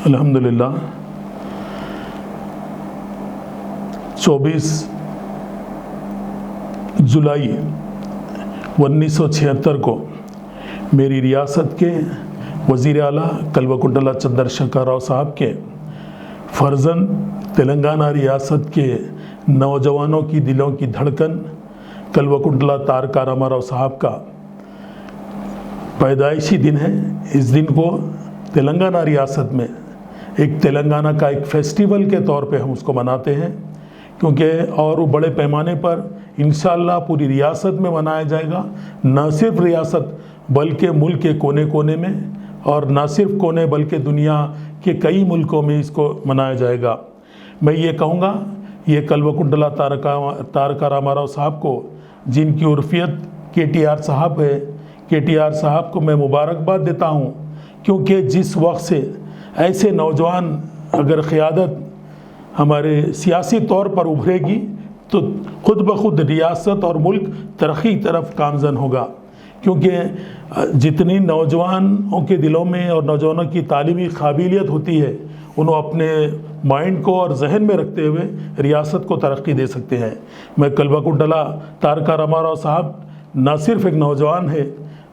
अल्हम्दुलिल्लाह 24 जुलाई 1976 को मेरी रियासत के वज़ीर आला कल्वकुंटला चंद्रशेखर राव साहब के फर्जन तेलंगाना रियासत के नौजवानों की दिलों की धड़कन कल्वकुंटला तारका रामाराव साहब का पैदाइशी दिन है। इस दिन को तेलंगाना रियासत में एक तेलंगाना का एक फेस्टिवल के तौर पे हम उसको मनाते हैं, क्योंकि और वो बड़े पैमाने पर इंशाअल्लाह पूरी रियासत में मनाया जाएगा। न सिर्फ रियासत बल्कि मुल्क के कोने कोने में, और न सिर्फ कोने बल्कि दुनिया के कई मुल्कों में इसको मनाया जाएगा। मैं ये कहूँगा, ये कल्वकुंटला तारका रामाराव साहब को, जिनकी उर्फियत KTR साहब है, KTR साहब को मैं मुबारकबाद देता हूँ, क्योंकि जिस वक्त से ऐसे नौजवान अगर क़यादत हमारे सियासी तौर पर उभरेगी तो खुद ब खुद रियासत और मुल्क तरक्की की तरफ गामज़न होगा। क्योंकि जितनी नौजवानों के दिलों में और नौजवानों की तालीमी काबिलियत होती है, उन्होंने अपने माइंड को और जहन में रखते हुए रियासत को तरक्की दे सकते हैं। मैं कल्वकुंटला तारका रामाराव साहब न सिर्फ एक नौजवान है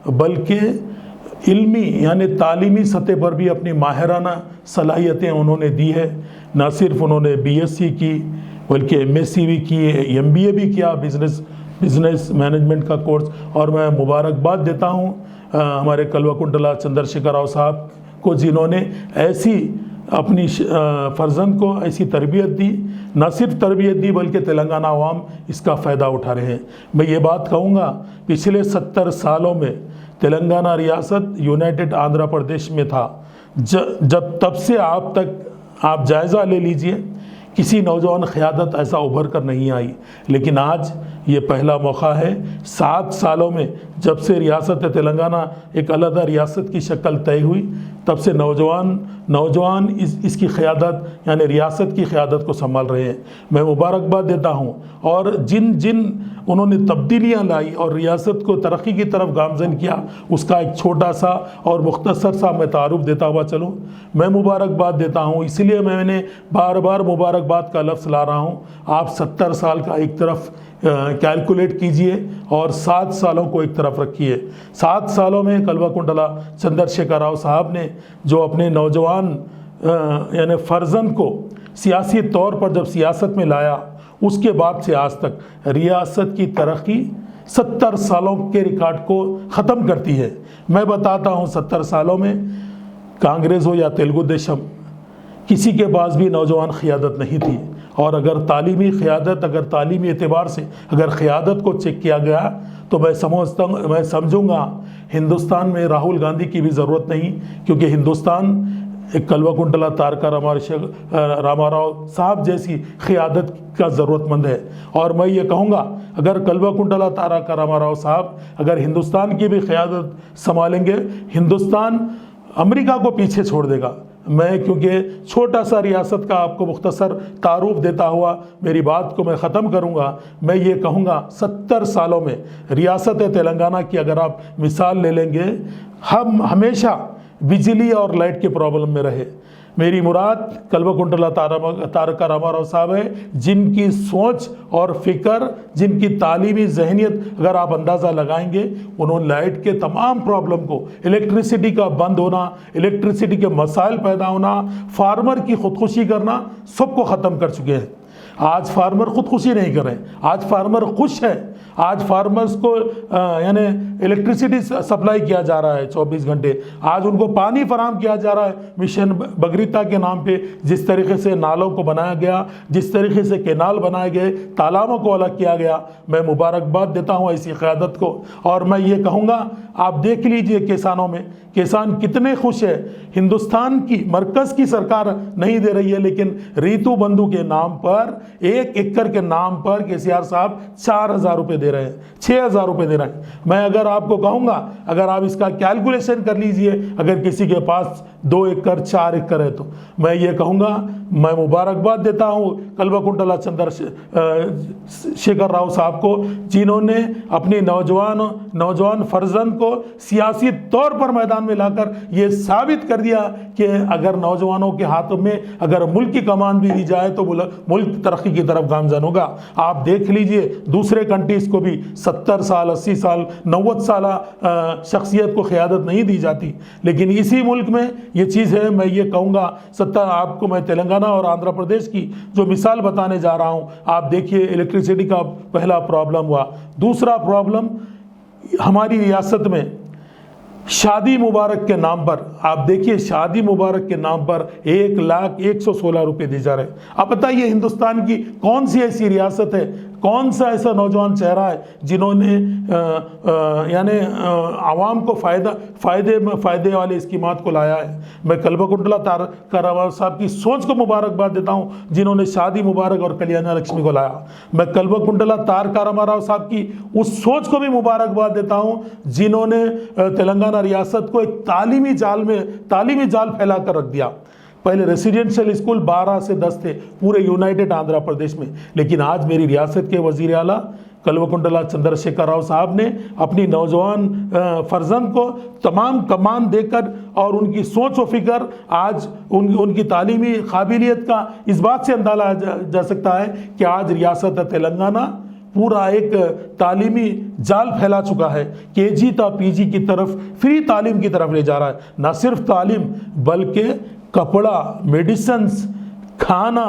बल्कि इल्मी यानी तालीमी सतह पर भी अपनी माहिराना सलाहियतें उन्होंने दी है। न सिर्फ उन्होंने BSc की बल्कि MSc भी की, MBA भी किया, बिज़नेस मैनेजमेंट का कोर्स। और मैं मुबारकबाद देता हूँ हमारे कल्वकुंटला चंद्रशेखर राव साहब को, जिन्होंने ऐसी अपनी फ़र्जंद को ऐसी तरबियत दी, न सिर्फ तरबियत दी बल्कि तेलंगाना अवाम इसका फ़ायदा उठा रहे हैं। मैं ये बात कहूँगा, पिछले 70 सालों में तेलंगाना रियासत यूनाइटेड आंध्र प्रदेश में था। जब तब से आप तक आप जायज़ा ले लीजिए, किसी नौजवान क़यादत ऐसा उभर कर नहीं आई। लेकिन आज ये पहला मौका है 7 सालों में, जब से रियासत तेलंगाना एक अलग रियासत की शक्ल तय हुई, तब से नौजवान इसकी क़यादत यानी रियासत की क़यादत को संभाल रहे हैं। मैं मुबारकबाद देता हूँ। और जिन उन्होंने तब्दीलियाँ लाई और रियासत को तरक्की की तरफ गामज़न किया, उसका एक छोटा सा और मुख्तसर सा मैं तारुफ देता हुआ चलूँ। मैं मुबारकबाद देता हूँ, इसलिए मैंने बार बार मुबारकबाद का लफ्ज़ ला रहा हूँ। आप 70 साल का एक तरफ कैलकुलेट कीजिए और 7 सालों को एक तरफ रखिए। 7 सालों में कल्वकुंटला चंद्रशेखर राव साहब ने जो अपने नौजवान यानी फ़र्जंद को सियासी तौर पर जब सियासत में लाया, उसके बाद से आज तक रियासत की तरक्की 70 सालों के रिकॉर्ड को ख़त्म करती है। मैं बताता हूँ, 70 सालों में कांग्रेस हो या तेलुगु देशम, किसी के पास भी नौजवान क़यादत नहीं थी। और अगर तालीमी क़यादत, अगर तालीमी एतबार से अगर क़यादत को चेक किया गया तो मैं समझूंगा हिंदुस्तान में राहुल गांधी की भी ज़रूरत नहीं, क्योंकि हिंदुस्तान एक कल्वकुंटला तारका रामाराव साहब जैसी क़यादत का ज़रूरतमंद है। और मैं ये कहूँगा, अगर कल्वकुंटला तारका रामाराव साहब अगर हिंदुस्तान की भी क़यादत संभालेंगे, हिंदुस्तान अमेरिका को पीछे छोड़ देगा। मैं क्योंकि छोटा सा रियासत का आपको मुख्तसर तारुफ देता हुआ मेरी बात को मैं ख़त्म करूँगा। मैं ये कहूँगा, 70 सालों में रियासत तेलंगाना की अगर आप मिसाल ले लेंगे, हम हमेशा बिजली और लाइट के प्रॉब्लम में रहे। मेरी मुराद कल्वकुंटला तारका रामाराव साहब है, जिनकी सोच और फ़िक्र, जिनकी तालीमी जहनियत अगर आप अंदाज़ा लगाएंगे, उन्होंने लाइट के तमाम प्रॉब्लम को, इलेक्ट्रिसिटी का बंद होना, इलेक्ट्रिसिटी के मसाइल पैदा होना, फार्मर की ख़ुदकुशी करना, सबको ख़त्म कर चुके हैं। आज फार्मर ख़ुदकुशी नहीं कर रहे, आज फार्मर खुश है। आज फार्मर्स को यानी इलेक्ट्रिसिटी सप्लाई किया जा रहा है 24 घंटे। आज उनको पानी फराहम किया जा रहा है मिशन भगीरथ के नाम पे। जिस तरीके से नालों को बनाया गया, जिस तरीके से केनाल बनाए गए, तालाबों को अलग किया गया, मैं मुबारकबाद देता हूँ ऐसी क़यादत को। और मैं ये कहूँगा, आप देख लीजिए किसानों में, किसान कितने खुश है। हिंदुस्तान की मरकज़ की सरकार नहीं दे रही है, लेकिन ऋतु बंधु के नाम पर, 1 एकड़ के नाम पर KCR साहब 4000 रुपये दे दे रहे हैं, 6,000 रुपये दे रहे हैं। मैं अगर आपको कहूँगा, अगर आप इसका कैलकुलेशन कर लीजिए, अगर किसी के पास 2 एकड़ 4 एकड़ है तो मैं ये कहूँगा, मैं मुबारकबाद देता हूँ कल्वकुंटला चंद्रशेखर राव साहब को, जिन्होंने अपनी नौजवान फर्जंद को सियासी तौर पर मैदान में लाकर ये साबित कर दिया कि अगर नौजवानों के हाथों में अगर मुल्क की कमान भी दी जाए तो मुल्क तरक्की की तरफ गामजन होगा। आप देख लीजिए दूसरे कंट्रीज को भी 70 साल 80 साल 90 साल शख्सियत को क़यादत नहीं दी जाती, लेकिन इसी मुल्क में ये चीज़ है। मैं ये कहूँगा आपको मैं तेलंगाना और आंध्र प्रदेश की जो मिसाल बताने जा रहा हूँ, आप देखिए इलेक्ट्रिसिटी का पहला प्रॉब्लम हुआ। दूसरा प्रॉब्लम हमारी रियासत में शादी मुबारक के नाम पर, आप देखिए शादी मुबारक के नाम पर 1,01,16 रुपये दिए जा रहे हैं। आप बताइए हिंदुस्तान की कौन सी ऐसी रियासत है, कौन सा ऐसा नौजवान चेहरा है जिन्होंने यानी आवाम को फ़ायदे वाले स्कीमात को लाया है। मैं कल्वकुंटला तारका राव साहब की सोच को मुबारकबाद देता हूँ, जिन्होंने शादी मुबारक और कल्याण लक्ष्मी को लाया। मैं कल्वकुंटला तारका राव साहब की उस सोच को भी मुबारकबाद देता हूँ, जिन्होंने तेलंगाना रियासत को एक तालीमी जाल फैला कर रख दिया। पहले रेसिडेंशियल स्कूल 12 से 10 थे पूरे यूनाइटेड आंध्र प्रदेश में, लेकिन आज मेरी रियासत के वज़ीर आला कल्वकुंटला चंद्रशेखर राव साहब ने अपनी नौजवान फर्जंद को तमाम कमान देकर और उनकी सोच व फिक्र, आज उनकी तालीमी काबिलियत का इस बात से अंदाज़ा जा सकता है कि आज रियासत तेलंगाना पूरा एक तालीमी जाल फैला चुका है। केजी ता पीजी की तरफ फ्री तालीम की तरफ ले जा रहा है। न सिर्फ तालीम बल्कि कपड़ा, मेडिसिन्स, खाना,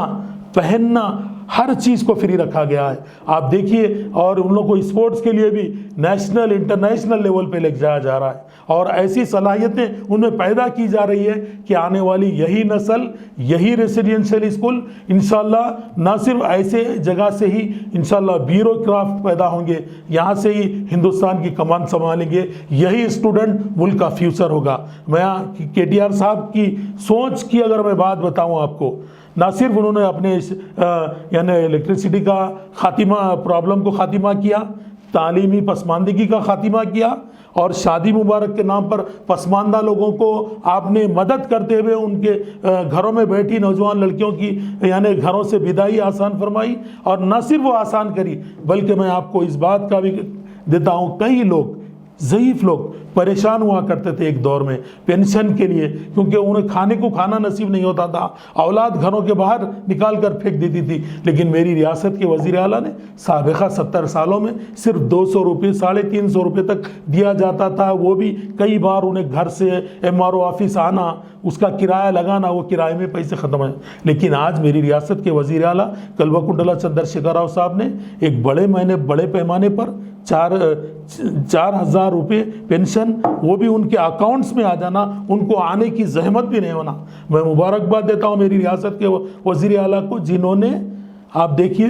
पहनना, हर चीज़ को फ्री रखा गया है। आप देखिए, और उन लोगों को स्पोर्ट्स के लिए भी नेशनल इंटरनेशनल लेवल पे ले जाया जा रहा है, और ऐसी सलाहियतें उनमें पैदा की जा रही है कि आने वाली यही नस्ल, यही रेसिडेंशियल स्कूल इंशाल्लाह न सिर्फ ऐसे जगह से ही इंशाल्लाह ब्यूरोक्राफ्ट पैदा होंगे, यहाँ से ही हिंदुस्तान की कमान संभालेंगे, यही स्टूडेंट मुल्क का फ्यूचर होगा। मैं KTR साहब की सोच की अगर मैं बात बताऊँ आपको, ना सिर्फ उन्होंने अपने यानी इलेक्ट्रिसिटी का खातिमा, प्रॉब्लम को खातिमा किया, तालीमी पसमानदगी का खातिमा किया, और शादी मुबारक के नाम पर पसमानदा लोगों को आपने मदद करते हुए उनके घरों में बैठी नौजवान लड़कियों की यानी घरों से विदाई आसान फरमाई। और न सिर्फ वो आसान करी, बल्कि मैं आपको इस बात का भी देता हूँ, कई लोग ज़ईफ़ लोग परेशान हुआ करते थे एक दौर में पेंशन के लिए, क्योंकि उन्हें खाने को खाना नसीब नहीं होता था, औलाद घरों के बाहर निकाल कर फेंक देती थी। लेकिन मेरी रियासत के वज़ीर आला ने साबिक़ा 70 सालों में सिर्फ 200 रुपये 350 रुपये तक दिया जाता था। वो भी कई बार उन्हें घर से MRO ऑफिस आना, उसका किराया लगाना, वो किराए में पैसे ख़त्म हैं। लेकिन आज मेरी रियासत के वज़ीर आला कल्वकुंटला चंद्रशेखर राव साहब ने एक बड़े पैमाने पर 4,000 रुपये पेंशन, वो भी उनके अकाउंट्स में आ जाना, उनको आने की जहमत भी नहीं होना। मैं मुबारकबाद देता हूँ मेरी रियासत के वज़ीर आला को, जिन्होंने आप देखिए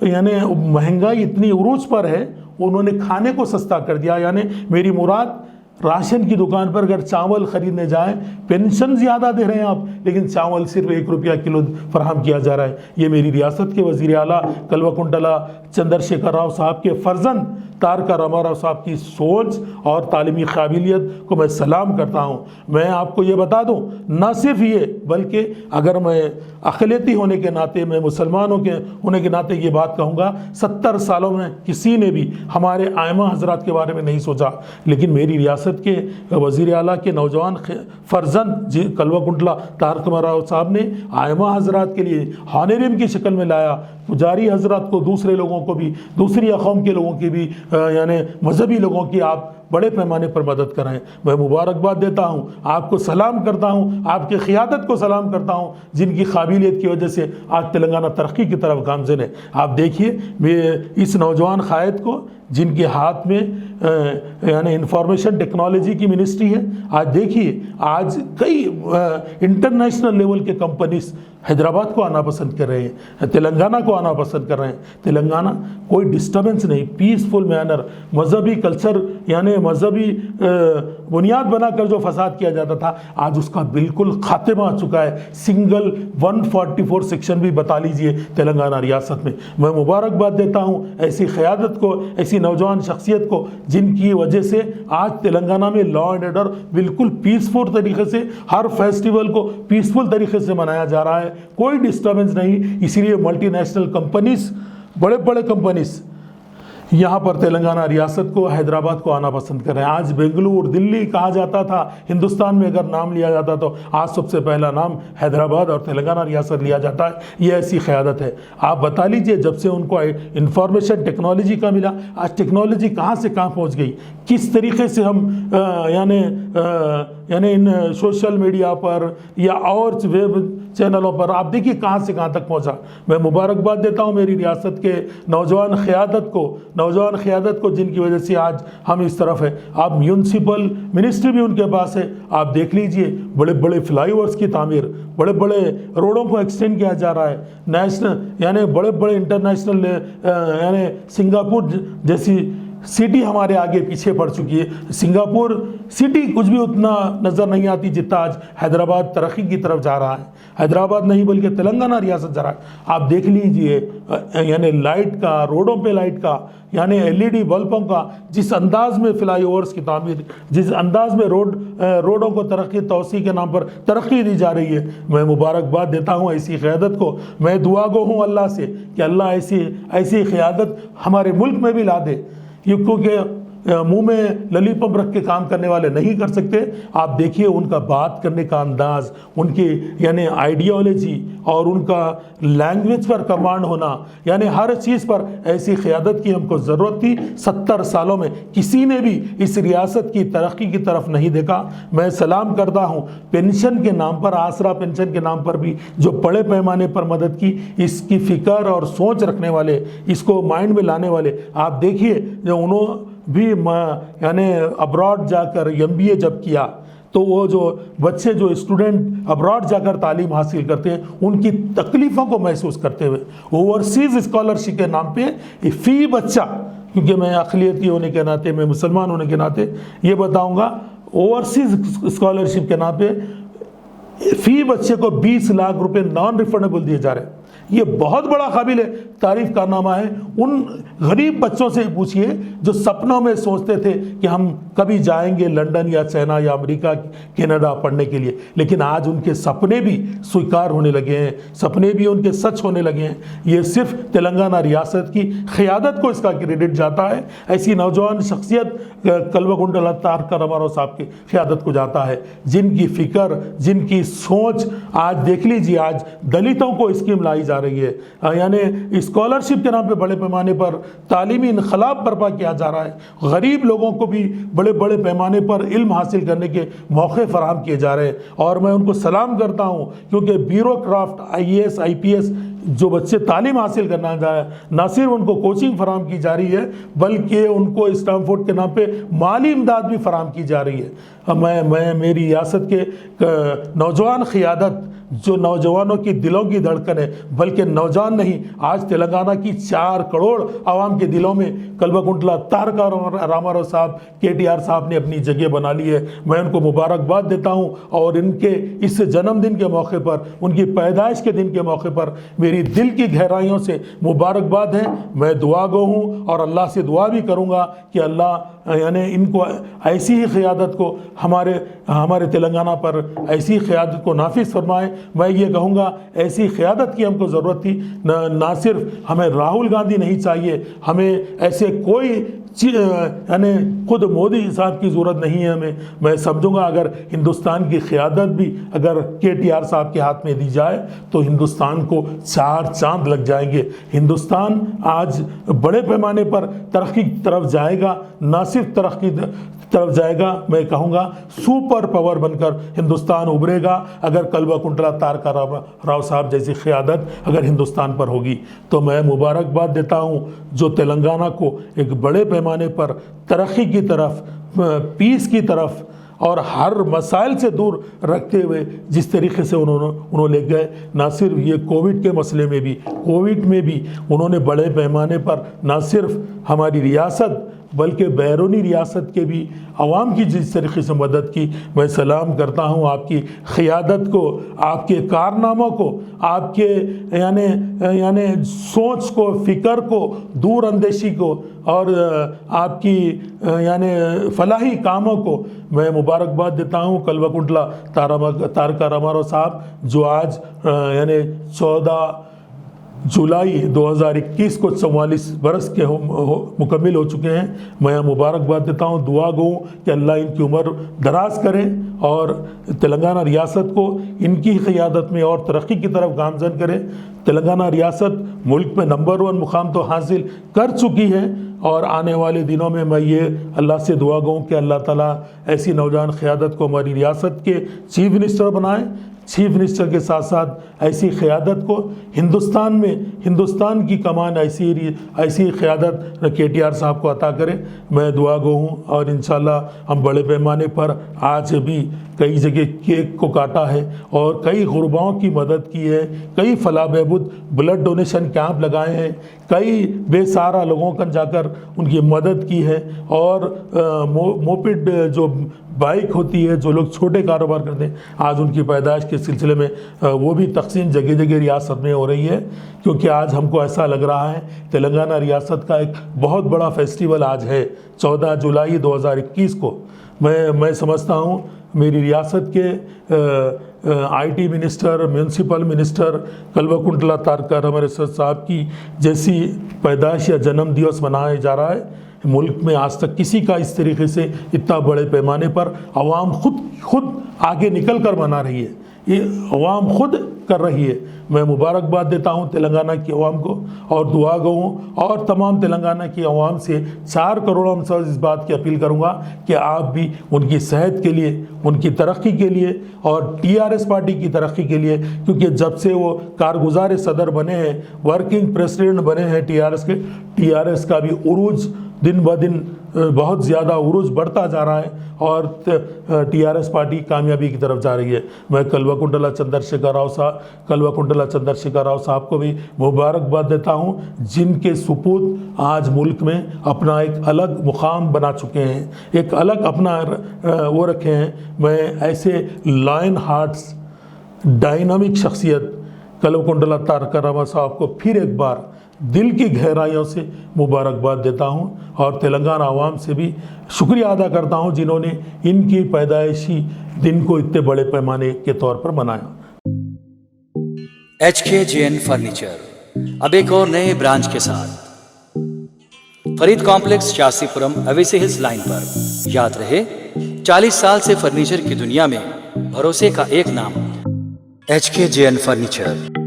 यानी महंगाई इतनी उरूज पर है, उन्होंने खाने को सस्ता कर दिया। यानी मेरी मुराद राशन की दुकान पर अगर चावल ख़रीदने जाएं, पेंशन ज़्यादा दे रहे हैं आप, लेकिन चावल सिर्फ 1 रुपया किलो फराहम किया जा रहा है। ये मेरी रियासत के वज़ीर आला कल्वकुंटला चंद्रशेखर राव साहब के फर्जंद तारका राव साहब की सोच और तालीमी काबिलियत को मैं सलाम करता हूँ। मैं आपको ये बता दूँ, न सिर्फ ये बल्कि अगर मैं अक़लियती होने के नाते, मैं मुसलमानों के होने के नाते ये बात कहूँगा, 70 सालों में किसी ने भी हमारे आइमा हज़रात के बारे में नहीं सोचा, लेकिन मेरी रियासत के वज़ीर आला के नौजवान फर्जंद जी कल्वकुंटला तारका राव साहब ने आइमा हज़रात के लिए हॉनरेरियम की शक्ल में लाया। पुजारी हज़रात को, दूसरे लोगों को भी, दूसरी अक़ौम के लोगों की भी यानी मजहबी लोगों की आप बड़े पैमाने पर मदद कराएं। मैं मुबारकबाद देता हूं, आपको सलाम करता हूं, आपकी क़ियादत को सलाम करता हूं, जिनकी काबिलियत की वजह से आज तेलंगाना तरक्की की तरफ गामज़न है। आप देखिए मैं इस नौजवान क़ायद को, जिनके हाथ में यानी इंफॉर्मेशन टेक्नोलॉजी की मिनिस्ट्री है, आज देखिए आज कई इंटरनेशनल लेवल के कंपनीज हैदराबाद को आना पसंद कर रहे हैं, तेलंगाना को आना पसंद कर रहे हैं। तेलंगाना कोई डिस्टर्बेंस नहीं, पीसफुल मैनर, मजहबी कल्चर यानी मजहबी बुनियाद बनाकर जो फसाद किया जाता था, आज उसका बिल्कुल खात्मा आ चुका है। सिंगल 144 सेक्शन भी बता लीजिए तेलंगाना रियासत में। मैं मुबारकबाद देता हूँ ऐसी क़यादत को, ऐसी नौजवान शख्सियत को जिनकी वजह से आज तेलंगाना में लॉ एंड ऑर्डर बिल्कुल पीसफुल तरीके से, हर फेस्टिवल को पीसफुल तरीके से मनाया जा रहा है, कोई डिस्टर्बेंस नहीं। इसीलिए मल्टीनेशनल कंपनीज, बड़े बड़े कंपनीज यहाँ पर तेलंगाना रियासत को, हैदराबाद को आना पसंद कर रहे हैं। आज बेंगलुरु, दिल्ली कहा जाता था, हिंदुस्तान में अगर नाम लिया जाता तो आज सबसे पहला नाम हैदराबाद और तेलंगाना रियासत लिया जाता है। ये ऐसी क़यादत है। आप बता लीजिए, जब से उनको इंफॉर्मेशन टेक्नोलॉजी का मिला, आज टेक्नोलॉजी कहाँ से कहाँ पहुँच गई, किस तरीके से हम यानी इन सोशल मीडिया पर या और वेब चैनलों पर आप देखिए कहाँ से कहाँ तक पहुँचा। मैं मुबारकबाद देता हूँ मेरी रियासत के नौजवान क़यादत को जिनकी वजह से आज हम इस तरफ है। आप म्यूनसिपल मिनिस्ट्री भी उनके पास है। आप देख लीजिए, बड़े बड़े फ्लाईओवर्स की तामीर, बड़े बड़े रोडों को एक्सटेंड किया जा रहा है। नेशनल यानी बड़े बड़े इंटरनेशनल यानी सिंगापुर जैसी सिटी हमारे आगे पीछे पड़ चुकी है। सिंगापुर सिटी कुछ भी उतना नज़र नहीं आती जितना आज हैदराबाद तरक्की की तरफ जा रहा है। हैदराबाद नहीं बल्कि तेलंगाना रियासत जा रहा है। आप देख लीजिए, यानी लाइट का, रोडों पे लाइट का, यानी LED बल्बों का, जिस अंदाज में फ्लाईओवर्स की तामीर, जिस अंदाज में रोडों को तरक्की तोसी के नाम पर तरक्की दी जा रही है, मैं मुबारकबाद देता हूँ ऐसी क़यादत को। मैं दुआ गो हूँ अल्लाह से कि अल्लाह ऐसी क़यादत हमारे मुल्क में भी ला दे। क्योंकि मुंह में ललीपप रख के काम करने वाले नहीं कर सकते। आप देखिए उनका बात करने का अंदाज, उनकी यानी आइडियोलॉजी और उनका लैंग्वेज पर कमांड होना, यानी हर चीज़ पर ऐसी क़यादत की हमको ज़रूरत थी। 70 सालों में किसी ने भी इस रियासत की तरक्की की तरफ नहीं देखा। मैं सलाम करता हूँ पेंशन के नाम पर, आसरा पेंशन के नाम पर भी जो बड़े पैमाने पर मदद की, इसकी फ़िक्र और सोच रखने वाले, इसको माइंड में लाने वाले। आप देखिए, जो उन्होंने भी यानी अब्रॉड जाकर MBA जब किया, तो वो जो बच्चे, जो स्टूडेंट अब्रॉड जाकर तालीम हासिल करते हैं, उनकी तकलीफ़ों को महसूस करते हुए ओवरसीज़ स्कॉलरशिप के नाम पे फ़ी बच्चा, क्योंकि मैं अक़लियती होने के नाते, मैं मुसलमान होने के नाते ये बताऊँगा, ओवरसीज़ स्कॉलरशिप के नाम पे फ़ी बच्चे को 20 लाख रुपए नॉन रिफंडेबल दिए जा रहे हैं। ये बहुत बड़ा काबिल तारीफ कारनामा है। उन गरीब बच्चों से पूछिए जो सपनों में सोचते थे कि हम कभी जाएंगे लंदन या चाइना या अमेरिका, कनाडा पढ़ने के लिए, लेकिन आज उनके सपने भी स्वीकार होने लगे हैं, सपने भी उनके सच होने लगे हैं। ये सिर्फ तेलंगाना रियासत की क़यादत को इसका क्रेडिट जाता है। ऐसी नौजवान शख्सियत कल्वकुंटला तारका रामाराव साहब की क़यादत को जाता है, जिनकी फ़िक्र, जिनकी सोच। आज देख लीजिए, आज दलितों को स्कीम लाई जा रही है, यानी स्कॉलरशिप के नाम पे बड़े पैमाने पर तालीमी इनकलाब बर्पा किया जा रहा है। गरीब लोगों को भी बड़े बड़े पैमाने पर इल्म हासिल करने के मौके फराहम किए जा रहे हैं, और मैं उनको सलाम करता हूँ, क्योंकि ब्यूरोक्राफ्ट, IAS IPS जो बच्चे तालीम हासिल करना चाहे, ना सिर्फ उनको कोचिंग फराहम की जा रही है, बल्कि उनको स्टैनफोर्ड के नाम पे माली इमदाद भी फराहम की जा रही है। मैं मेरी रियासत के नौजवान क़यादत, जो नौजवानों की दिलों की धड़कन है, बल्कि नौजवान नहीं, आज तेलंगाना की 4 करोड़ आवाम के दिलों में कल्वकुंटला तारका रामाराव साहब, KTR साहब ने अपनी जगह बना ली है। मैं उनको मुबारकबाद देता हूँ, और इनके इस जन्मदिन के मौके पर, उनकी पैदाइश के दिन के मौके पर मेरी दिल की गहराइयों से मुबारकबाद है। मैं दुआ गो हूँ और अल्लाह से दुआ भी करूँगा कि अल्लाह यानी इनको ऐसी ही क़यादत को हमारे तेलंगाना पर ऐसी क़यादत को नाफिज फरमाए। मैं ये कहूँगा, ऐसी क़यादत की हमको ज़रूरत थी। ना सिर्फ हमें राहुल गांधी नहीं चाहिए, हमें ऐसे कोई यानी खुद मोदी साहब की ज़रूरत नहीं है हमें। मैं समझूंगा अगर हिंदुस्तान की क़यादत भी अगर KTR साहब के हाथ में दी जाए तो हिंदुस्तान को 4 चांद लग जाएंगे। हिंदुस्तान आज बड़े पैमाने पर तरक्की की तरफ जाएगा, ना सिर्फ तरक्की तरफ जाएगा, मैं कहूँगा सुपर पावर बनकर हिंदुस्तान उभरेगा। अगर कल्वकुंटला तारका राव साहब जैसी क़यादत अगर हिंदुस्तान पर होगी, तो मैं मुबारकबाद देता हूँ जो तेलंगाना को एक बड़े पैमाने पर तरक्की की तरफ, पीस की तरफ और हर मसाइल से दूर रखते हुए जिस तरीके से उन्होंने ले गए। ना सिर्फ ये कोविड के मसले में भी, कोविड में भी उन्होंने बड़े पैमाने पर ना सिर्फ हमारी रियासत बल्कि बैरूनी रियासत के भी अवाम की जिस तरीके से मदद की, मैं सलाम करता हूँ आपकी क़ियादत को, आपके कारनामों को, आपके यानी सोच को, फ़िक्र को, दूर अंदेशी को और आपकी यानी फलाही कामों को मैं मुबारकबाद देता हूँ। कल्वाकुंटला तारका रामाराव साहब जो आज यानी 14 जुलाई 2021 को 44 बरस के मुकम्मिल हो चुके हैं। मैं मुबारकबाद देता हूँ, दुआ गो कि अल्लाह इनकी उम्र दराज करे और तेलंगाना रियासत को इनकी क़ियादत में और तरक्की की तरफ गामज़न करे। तेलंगाना रियासत मुल्क में नंबर 1 मुकाम तो हासिल कर चुकी है और आने वाले दिनों में मैं ये अल्लाह से दुआ गो कि अल्लाह ताला ऐसी नौजवान क़ियादत को हमारी रियासत के चीफ मिनिस्टर बनाए। चीफ मिनिस्टर के साथ साथ ऐसी क़ियादत को हिंदुस्तान में, हिंदुस्तान की कमान ऐसी क़ियादत KTR साहब को अता करें। मैं दुआ गो हूँ और इंशाल्लाह हम बड़े पैमाने पर आज भी कई जगह केक को काटा है और कई गुरबाओं की मदद की है, कई फलाह बहबूद ब्लड डोनेशन कैंप लगाए हैं, कई बेसहारा लोगों का जाकर उनकी मदद की है और मोपेड जो बाइक होती है, जो लोग छोटे कारोबार करते हैं, आज उनकी पैदाइश के सिलसिले में वो भी तकसीम जगह जगह रियासत में हो रही है। क्योंकि आज हमको ऐसा लग रहा है तेलंगाना रियासत का एक बहुत बड़ा फेस्टिवल आज है 14 जुलाई 2021 को। मैं समझता हूँ मेरी रियासत के IT मिनिस्टर, म्यूनसिपल मिनिस्टर कल्वाकुंटला तारका रामाराव साहब की जैसी पैदाइश या जन्म दिवस मनाया जा रहा है, मुल्क में आज तक किसी का इस तरीके से इतना बड़े पैमाने पर अवाम खुद आगे निकल कर मना रही है, ये अवाम खुद कर रही है। मैं मुबारकबाद देता हूँ तेलंगाना की अवाम को और दुआ गो हूँ और तमाम तेलंगाना की अवाम से 4 करोड़ हम सब इस बात की अपील करूँगा कि आप भी उनकी सेहत के लिए, उनकी तरक्की के लिए और TRS पार्टी की तरक्की के लिए, क्योंकि जब से वो कारगुजार सदर बने हैं, वर्किंग प्रेसिडेंट बने हैं TRS के, TRS का भी उरूज दिन ब दिन बहुत ज़्यादा उरूज बढ़ता जा रहा है और TRS पार्टी कामयाबी की तरफ जा रही है। मैं कल्वाकुंटला चंद्रशेखर राव साहब को भी मुबारकबाद देता हूँ, जिनके सुपूत आज मुल्क में अपना एक अलग मुकाम बना चुके हैं, एक अलग अपना वो रखे हैं। मैं ऐसे लायन हार्ट्स डायनामिक शख्सियत कल्वाकुंटला तारका रामाराव साहब को फिर एक बार दिल की गहराइयों से मुबारकबाद देता हूं और तेलंगाना आवाम से भी शुक्रिया अदा करता हूं जिन्होंने इनकी पैदाइशी दिन को इतने बड़े पैमाने के तौर पर मनाया। HKJN फर्नीचर अब एक और नए ब्रांच के साथ Farid complex Shastripuram Owaisi hills line पर। याद रहे 40 साल से फर्नीचर की दुनिया में भरोसे का एक नाम HKJN फर्नीचर।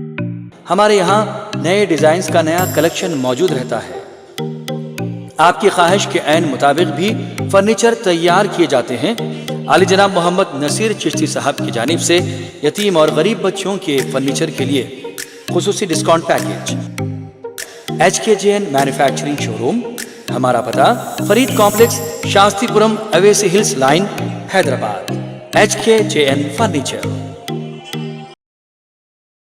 हमारे यहाँ नए डिजाइन्स का नया कलेक्शन मौजूद रहता है। आपकी ख्वाहिश के ऐन मुताबिक भी फर्नीचर तैयार किए जाते हैं। आली जनाब मोहम्मद नसीर चिश्ती साहब की जानिब से यतीम और गरीब बच्चों के फर्नीचर के लिए खुसूसी discount package. HKJN manufacturing showroom, हमारा पता Farid complex Shastripuram Owaisi hills line Hyderabad. HKJN furniture.